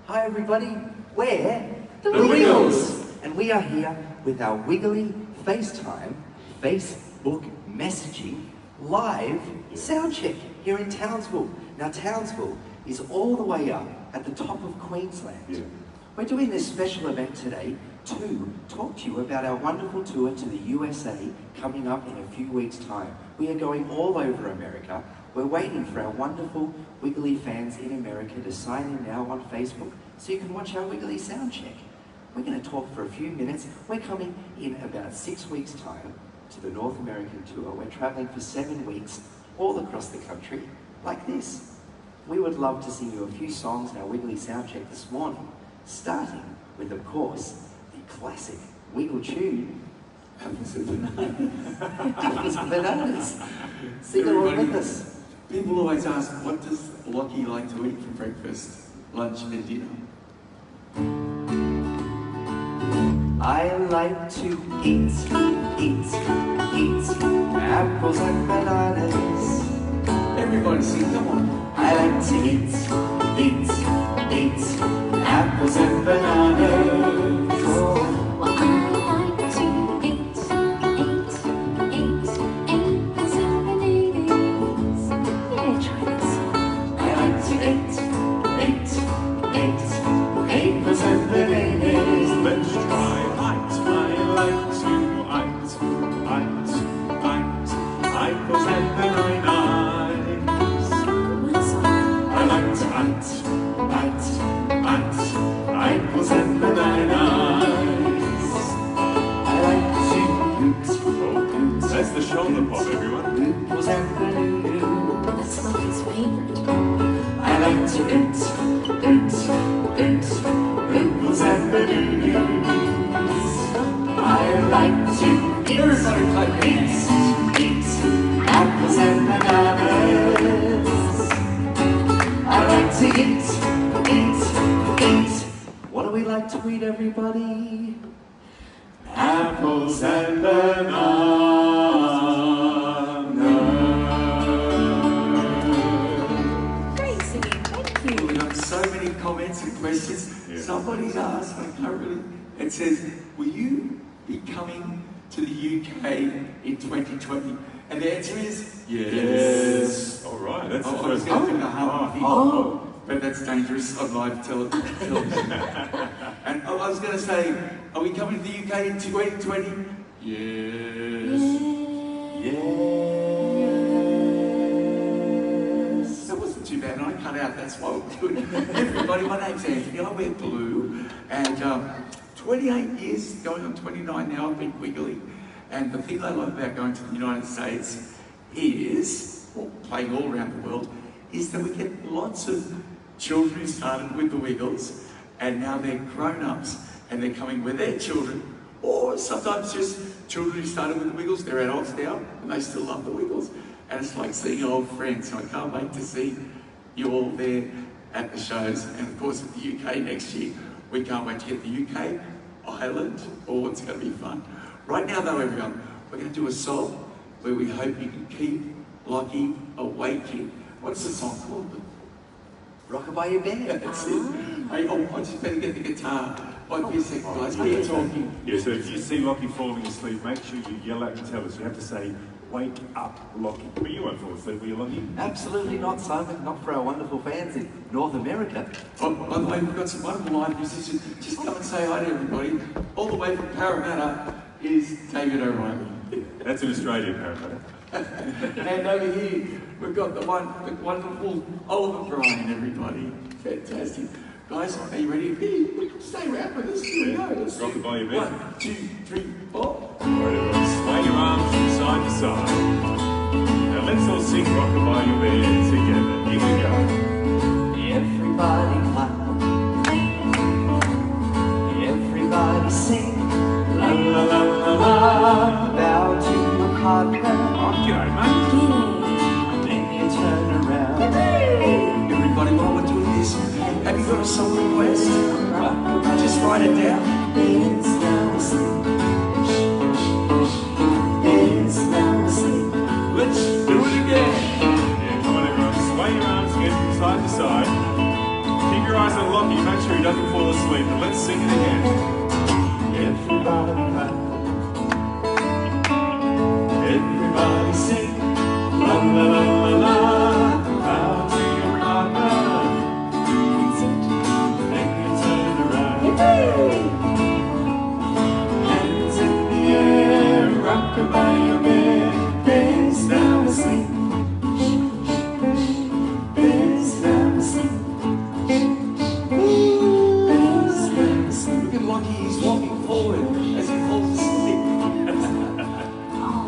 Hi everybody, we're The Wiggles. And we are here with our Wiggly FaceTime, Facebook messaging, live sound check here in Townsville. Now Townsville is all the way up at the top of Queensland. Yeah. We're doing this special event today to talk to you about our wonderful tour to the USA coming up in a few weeks' time. We are going all over America. We're waiting for our wonderful Wiggly fans in America to sign in now on Facebook so you can watch our Wiggly sound check. We're going to talk for a few minutes. We're coming in about 6 weeks' time to the North American tour. We're traveling for 7 weeks all across the country like this. We would love to sing you a few songs in our Wiggly sound check this morning, starting with, of course, the classic Wiggle tune, Apples and Bananas. Apples and Bananas. Sing along with us. People always ask, what does Lockie like to eat for breakfast, lunch and dinner? I like to eat apples and bananas. Everybody sing, come on. I like to eat apples and bananas. Oh. Well, I like to eat apples and bananas. Yeah, try this. I like to eat apples and bananas. Let's try I like to apples and bananas. One song. I like to apples and bananas. I like to Oh, that's the shoulder pop, everyone. apples and bananas. That's Lottie's favorite. I like to eat apples and bananas. I like to Everybody clap your hands. eat apples and bananas. I like to eat. What do we like to eat, everybody? Apples and bananas. Great singing, thank you. We got so many comments and questions. Yeah. Somebody's asked, I can't really, it says, will you be coming to the UK in 2020? And the answer is Yes. All right, that's the I was first going to one. think a hard thing. Oh. But that's dangerous on live television. And I was going to say, are we coming to the UK in 2020? Yes. Yes. That wasn't too bad, and I cut out, that's why it was good. Everybody, my name's Anthony, I wear blue, and 28 years, going on 29 now, I've been wiggly. And the thing I love about going to the United States is, or playing all around the world, is that we get lots of children who started with the Wiggles, and now they're grown-ups, and they're coming with their children, or sometimes just children who started with the Wiggles, they're adults now, and they still love the Wiggles. And it's like seeing old friends, so I can't wait to see you all there at the shows. And of course, at the UK next year, we can't wait to get the UK, Ireland, oh, it's going to be fun. Right now though, everyone, we're going to do a song where we hope you can keep Lockie awake. What's the song called? Rockabye your bed. That's it. Hey, oh, I just better get the guitar. Won't be a second, guys. Keep talking. Yeah, so if you see Lockie falling asleep, make sure you yell out and tell us. You have to say, wake up, Lockie. But you won't fall asleep, will you, Lockie? Absolutely not, Simon. Not for our wonderful fans in North America. Oh, by the way, we've got some wonderful live musicians. Just come and say hi to everybody. All the way from Parramatta is David O'Reilly. That's in Australia, apparently. And over here, we've got the wonderful Oliver Bryan, everybody. Fantastic. Guys, are you ready? Hey, stay around with us. Here we go. Let's Rock do it by your bed. 1, 2, 3, 4. All right, everyone, sway your arms from side to side. Now let's all sing Rockabye Your Bed together. Here we go. Everybody clap. Everybody sing. La la la la la. Bow to your partner. G'day, mate. Then you turn around. Everybody, while we're doing this, have you got a song request? Just write it down. It's now asleep. It's now asleep. Let's do it again. Yeah, come on, everyone. Sway your arms again from side to side. Keep your eyes on Lockie, make sure he doesn't fall asleep, and let's sing it again. Everybody sing, la la la la la, out to your partner, make you turn around. Hands in the air, rock by your bed, bends down asleep, bends down asleep. Look at Lockie, he's walking forward as he falls asleep.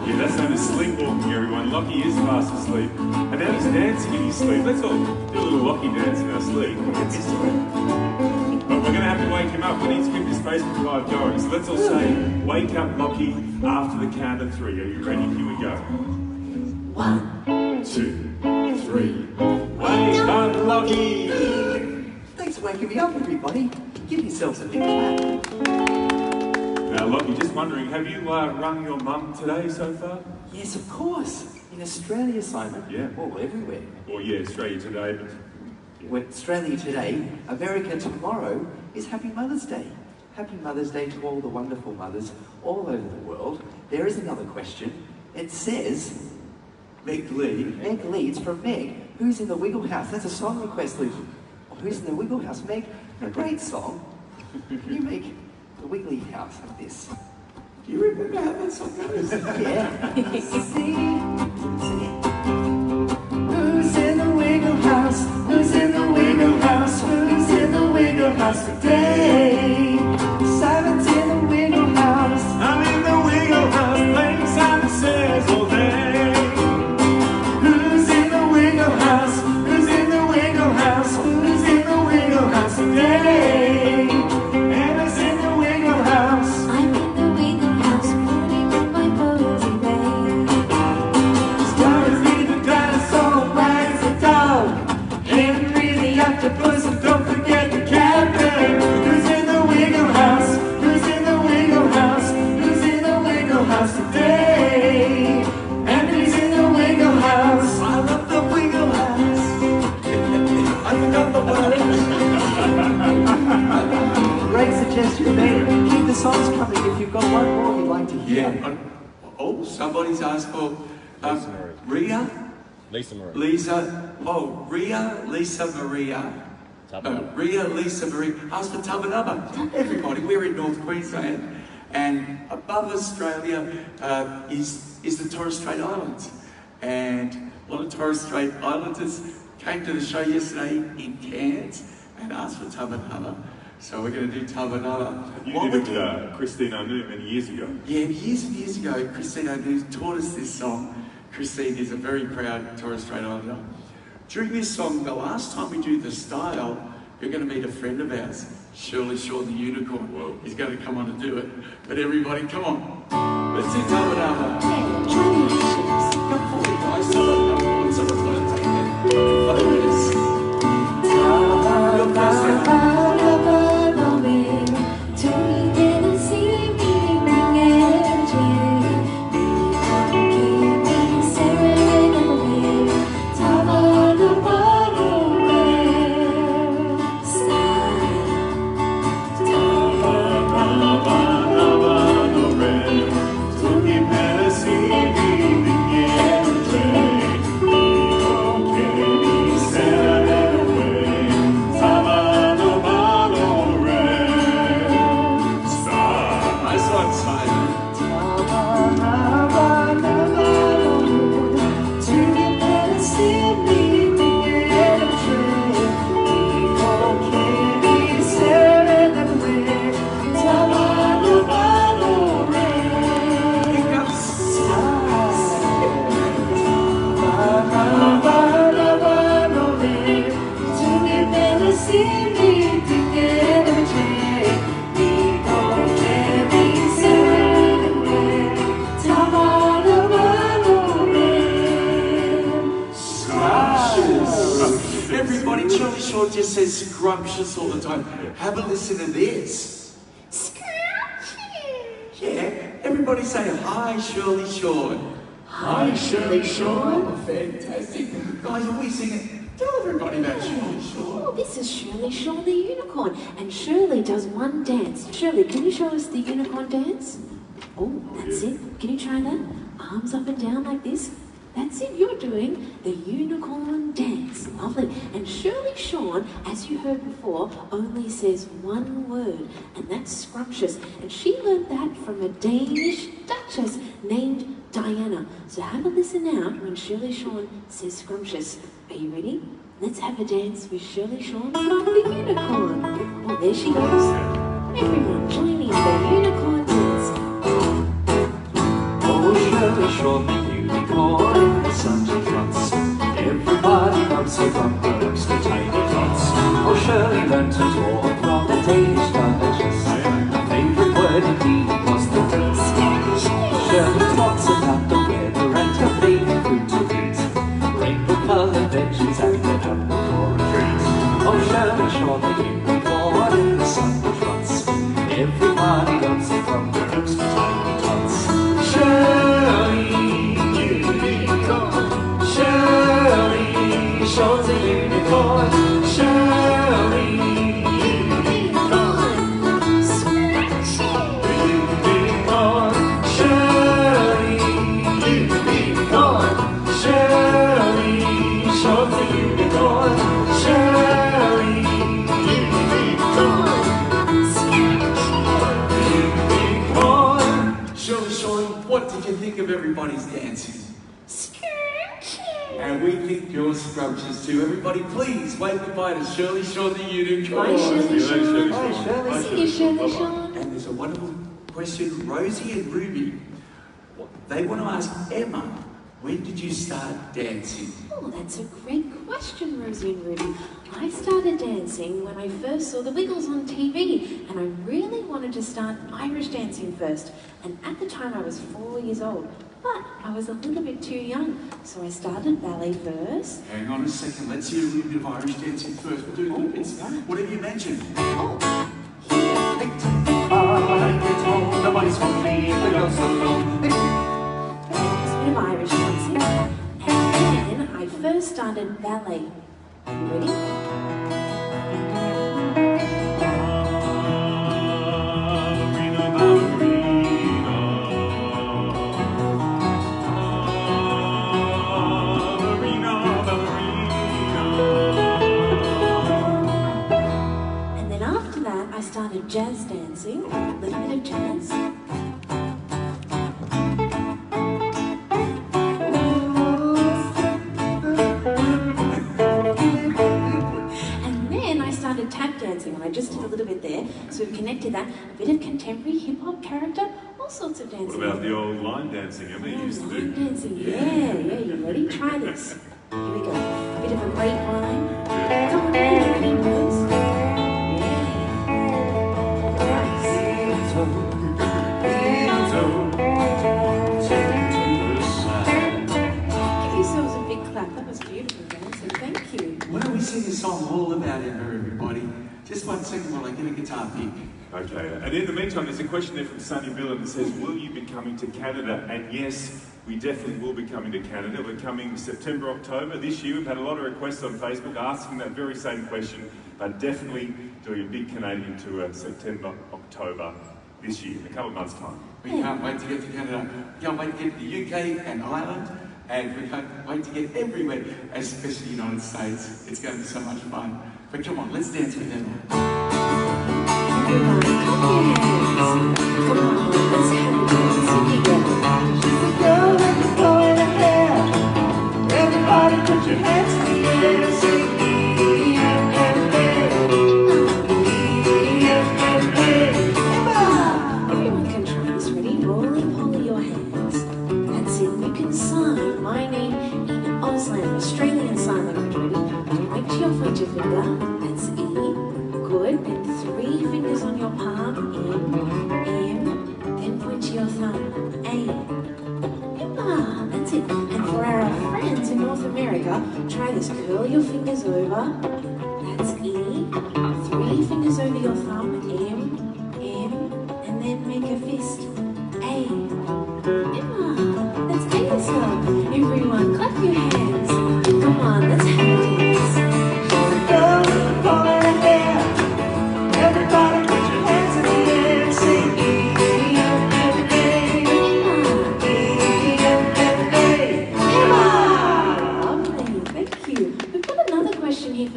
Yeah, that's known as sleepwalking, everyone. Lockie is fast asleep. And now he's dancing in his sleep. Let's all do a little Lockie dance in our sleep. We'll get used to it. But we're going to have to wake him up. We need to keep this Facebook Live going. So let's all say, wake up, Lockie, after the count of 3. Are you ready? Here we go. 1, 2, 3. Wake up, Lockie! Thanks for waking me up, everybody. Give yourselves a big clap. Now, Lockie, just wondering, have you rung your mum today so far? Yes, of course. In Australia, Simon. Yeah. Well, everywhere. Or yeah, Australia Today, but With Australia today, America tomorrow is Happy Mother's Day. Happy Mother's Day to all the wonderful mothers all over the world. There is another question. It says, Meg Lee. Meg Lee, it's from Meg. Who's in the Wiggle House? That's a song request, Luke. Oh, who's in the Wiggle House? Meg, a great song. Can you make the Wiggly House like this? Do you remember how that song goes? Yeah. Sing. Who's in the Wiggle House? Who's in the Wiggle House? Who's in the Wiggle House today? Simon's in the Wiggle House. I'm in the Wiggle House playing Simon Says all day. Who's in the Wiggle House? Who's in the Wiggle House? Who's in the Wiggle House today? Anna's in the Wiggle House. I'm in the Wiggle House, putting on my posy bed. Dorothy the dinosaur, Wags the dog, Henry the octopus, and don't forget the captain. Who's in the Wiggle House? Who's in the Wiggle House? Who's in the Wiggle House today? Henry's in the Wiggle House. I love the Wiggle House. I forgot the word. Great suggestion, mate. Keep the songs coming if you've got one more you'd like to hear. Yeah. Oh, somebody's asked for Ria, Lisa Marie. Lisa. Oh, Ria, Lisa Maria. No, Ria, Lisa Marie. Asked for Tubba Nubba. Everybody, we're in North Queensland, and above Australia is the Torres Strait Islands, and a lot of Torres Strait Islanders came to the show yesterday in Cairns and asked for Tubba Nubba. So we're going to do Tubba Nubba. you did it with Christine O'Neill many years ago. Yeah, years and years ago, Christine O'Neill taught us this song. Christine is a very proud Torres Strait Islander. During this song, the last time we do the style, you're going to meet a friend of ours, Shirley Shaw the Unicorn. Well, he's going to come on and do it. But everybody, come on. Let's do Tubba Nubba. Yeah, try the initials. Come forward, guys. Someone's going to take it. Focus. Your first step. Everybody, Charlie Shaw just says scrumptious all the time. Have a listen to this. Yeah, everybody say hi, Shirley Shaw. Hi, Shirley Shaw. Fantastic. Guys, are we singing? Tell everybody about Shirley Shaw. Oh, this this is Shirley Shawn the unicorn, and Shirley does one dance. Shirley, can you show us the unicorn dance? Oh, that's it. Can you try that? Arms up and down like this. That's it, you're doing the unicorn dance. Lovely. And Shirley Shawn, as you heard before, only says one word, and that's scrumptious. And she learned that from a Danish duchess named Diana. So have a listen now when Shirley Shawn says scrumptious. Are you ready? Let's have a dance with Shirley Shawn, the unicorn. Oh, there she goes. Everyone join in the unicorn dance. Oh, Shirley Shawn, the unicorn, in the sun she trots. Everybody loves her from her looks to tiny tots. Oh, Shirley learned to talk from the Danish duchess. Her favourite word indeed was the tease. Shirley talks about the weather and her favourite food to eat. Rainbow-coloured veggies and the apple for a treat. Oh, Shirley Shawn, the unicorn, in the sun she trots. Everybody loves her from her looks to tiny tots. Shirley, unicorn. Shirley, Shawn's a unicorn. Shirley, unicorn. Unicorn. Shirley, unicorn. Shirley, Shawn's a unicorn. Shirley, unicorn. Unicorn. Shirley Shawn, what did you think of everybody's dancing? And we think you're scrumptious too. Everybody, please wave goodbye to Shirley Shawn the unicorn. Bye, Shirley Hello, Shirley Shawn. Shawn. See you, Shirley Shawn. And there's a wonderful question. Rosie and Ruby, they want to ask Emma, when did you start dancing? Oh, that's a great question, Rosie and Ruby. I started dancing when I first saw the Wiggles on TV, and I really wanted to start Irish dancing first. And at the time I was 4 years old, but I was a little bit too young, so I started ballet first. Hang on a second, let's hear a little bit of Irish dancing first. We'll do little bits. What have you mentioned? Oh, here. Nobody's for me, the girls alone. There's a bit of Irish dancing. And then I first started ballet. Are you ready? And then after that, I started jazz dancing, a little bit of jazz. And then I started tap dancing, and I just did a little bit there. So we've connected that, a bit of contemporary hip-hop character, all sorts of dancing. What about the old line dancing Emma used to Line do? dancing, yeah, you ready? Try this. Here we go. A bit of a grapevine. Come on, everybody knows. Give yourselves a big clap. That was beautiful dancing. Thank you. What do we sing a song all about, Emma, everybody? Just 1 second while I get a guitar pick. Okay, and in the meantime, there's a question there from Sunny Billen that says, will you be coming to Canada? And yes, we definitely will be coming to Canada. We're coming September, October this year. We've had a lot of requests on Facebook asking that very same question, but definitely doing a big Canadian tour September, October this year, in a couple of months' time. We can't wait to get to Canada. We can't wait to get to the UK and Ireland. And we can't wait to get everywhere, especially the United States. It's going to be so much fun. But come on, let's dance with Emma. Everyone, clap your hands. Come on, let's have a dance together. She's the girl with the boy in her hair. Everybody put your hands in the air. Sing Everyone can try this. Ready? Roly-poly your hands. That's it. You can sign my name in Auslan, Australian Sign Language. Ready? Point to your pointer finger. That's E. Good. Then 3 fingers on your palm. M. Then point to your thumb. A. Emma. That's it. And for our friends in North America, try this. Curl your fingers over. That's E. 3 fingers over your thumb. M. And then make a fist. A. Emma. That's A as well. Everyone, clap your hands. Come on, let's have a dance. girl with the boy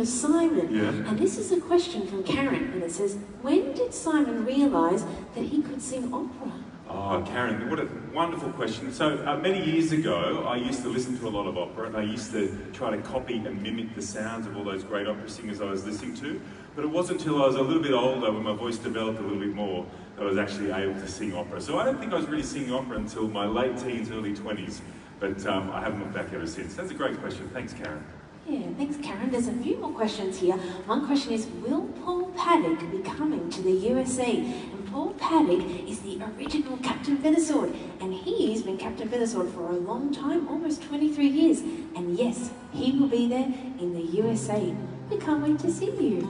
Simon. Yeah. And this is a question from Karen, and it says, when did Simon realise that he could sing opera? Oh, Karen, what a wonderful question. So many years ago, I used to listen to a lot of opera, and I used to try to copy and mimic the sounds of all those great opera singers I was listening to. But it wasn't until I was a little bit older, when my voice developed a little bit more, that I was actually able to sing opera. So I don't think I was really singing opera until my late teens, early 20s. But I haven't looked back ever since. That's a great question. Thanks, Karen. Yeah, thanks, Karen. There's a few more questions here. One question is, will Paul Paddock be coming to the USA? And Paul Paddock is the original Captain Feathersword, and he's been Captain Feathersword for a long time, almost 23 years. And yes, he will be there in the USA. We can't wait to see you.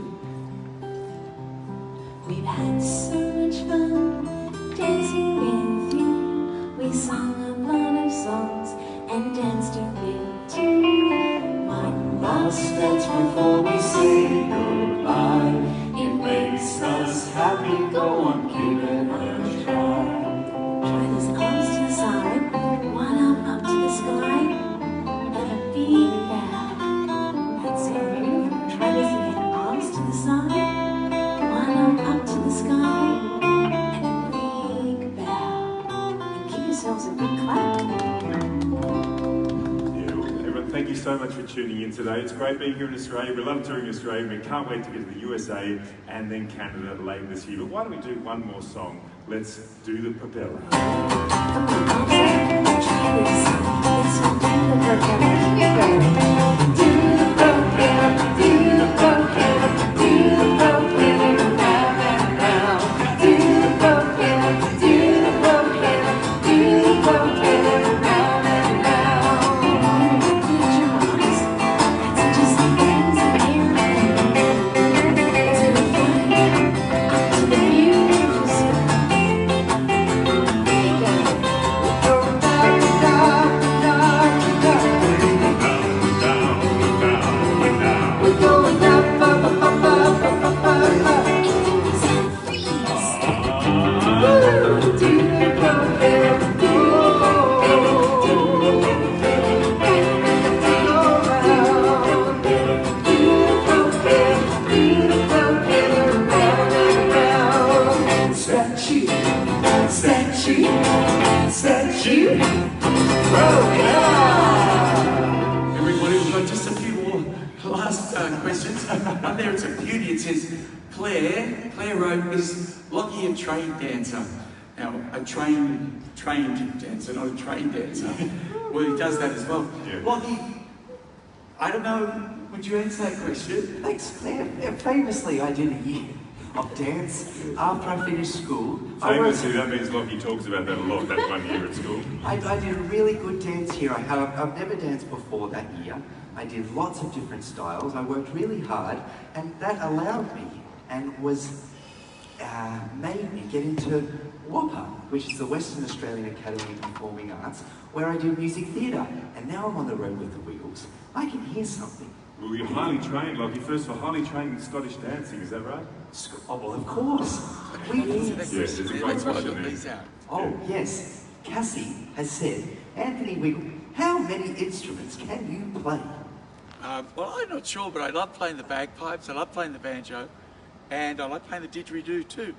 We've had so much fun dancing with you. We sung a lot of songs and danced a bit too. One last dance before we say goodbye. It makes us happy, go on, give it a try. Try those arms to the side, one arm up to the sky, and a big bow. That's it, beautiful. Try this again. Arms to the side, one arm up to the sky, and a big bow. And give yourselves a big clap. Thank you so much for tuning in today. It's great being here in Australia. We love touring Australia. We can't wait to get to the USA and then Canada later this year. But why don't we do one more song? Let's do the propeller. Come on, arms up. Try this. Let's do the propeller. Here we go. Do the propeller, do the propeller, do the propeller, round and round. Do the propeller, do the propeller, do the propeller, round and round. Close your eyes. Let's just dance in the air. To the flying up to the beautiful sky. Here you go. We're going up, up, up, up, up, up, up, up. Do the propeller, do the propeller, round and round. Statue, statue, statue, propeller. Everybody, we've got just a few more last questions. One there, it's a beauty. It says, Claire wrote, is Lockie a trained dancer? Now, a trained dancer, not a trained dancer. Well, he does that as well. Yeah. Lockie, I don't know, would you answer that question? Thanks, Claire. Famously, I did a year of dance after I finished school. Famously, that means Lockie talks about that a lot, that 1 year at school. I did a really good dance here. I've never danced before that year. I did lots of different styles. I worked really hard, and that allowed me and made me get into WAAPA, which is the Western Australian Academy of Performing Arts, where I do music theatre. And now I'm on the road with the Wiggles. I can hear something. Well, you're highly trained, Lockie. First of all, highly trained in Scottish dancing, is that right? Oh, well, of course. Wiggles. Yes, it's a great That's why I question got there. these out. Oh, yes. Cassie has said, Anthony Wiggle, how many instruments can you play? Well, I'm not sure, but I love playing the bagpipes, I love playing the banjo, and I like playing the didgeridoo too.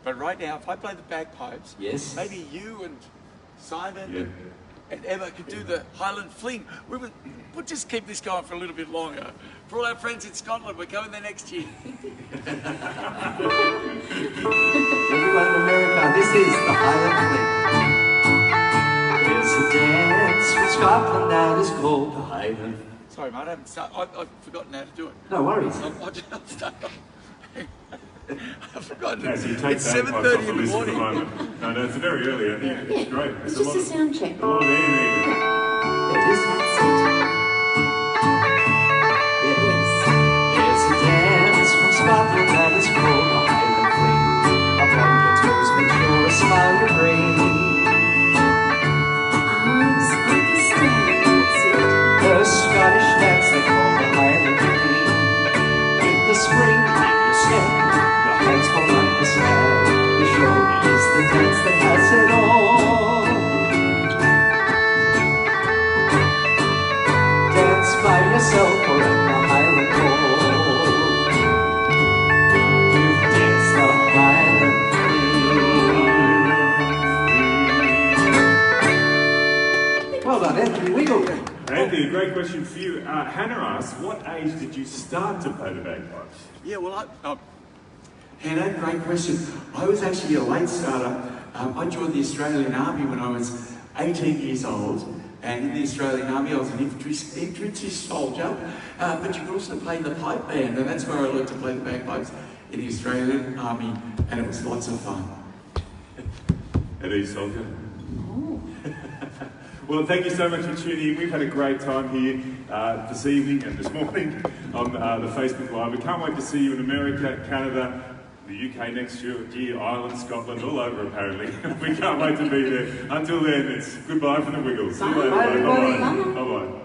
But right now, if I play the bagpipes, Yes. maybe you and Simon Yeah. and Emma could do the Highland Fling. We'll just keep this going for a little bit longer. For all our friends in Scotland, we're going there next year. Everyone in America, this is the Highland Fling. It's a dance from Scotland that is called the Highland. Sorry, mate, I've forgotten how to do it. No worries. I've forgotten. Yeah, so you take It's that off 7:30 the in the list for the morning. moment. No, it's very early. I think Yeah, it's great. it's There's just a sound check. a lot of air there. It is. Yes. It's a dance from Scotland that is called the Highland Fling. Upon your toes, make sure a smile you bring. Arms like a star. That's it. The Scottish dance they call the Highland Fling. In the spring, you step, your hands fall like the snow. The show is the dance that has it all. Dance by yourself or at the Highland Hall. great question for you. Hannah asks, what age did you start to play the bagpipes? Yeah, well, Hannah, great question. I was actually a late starter. I joined the Australian Army when I was 18 years old. And in the Australian Army, I was an infantry soldier. But you could also play in the pipe band, and that's where I learned to play the bagpipes in the Australian Army, and it was lots of fun. At East Soldier. Well, thank you so much for tuning in. We've had a great time here this evening and this morning on the Facebook Live. We can't wait to see you in America, Canada, the UK next year, Ireland, Scotland, all over apparently. We can't wait to be there. Until then, it's goodbye from the Wiggles. See you later. Bye, everybody. Bye-bye. Bye-bye.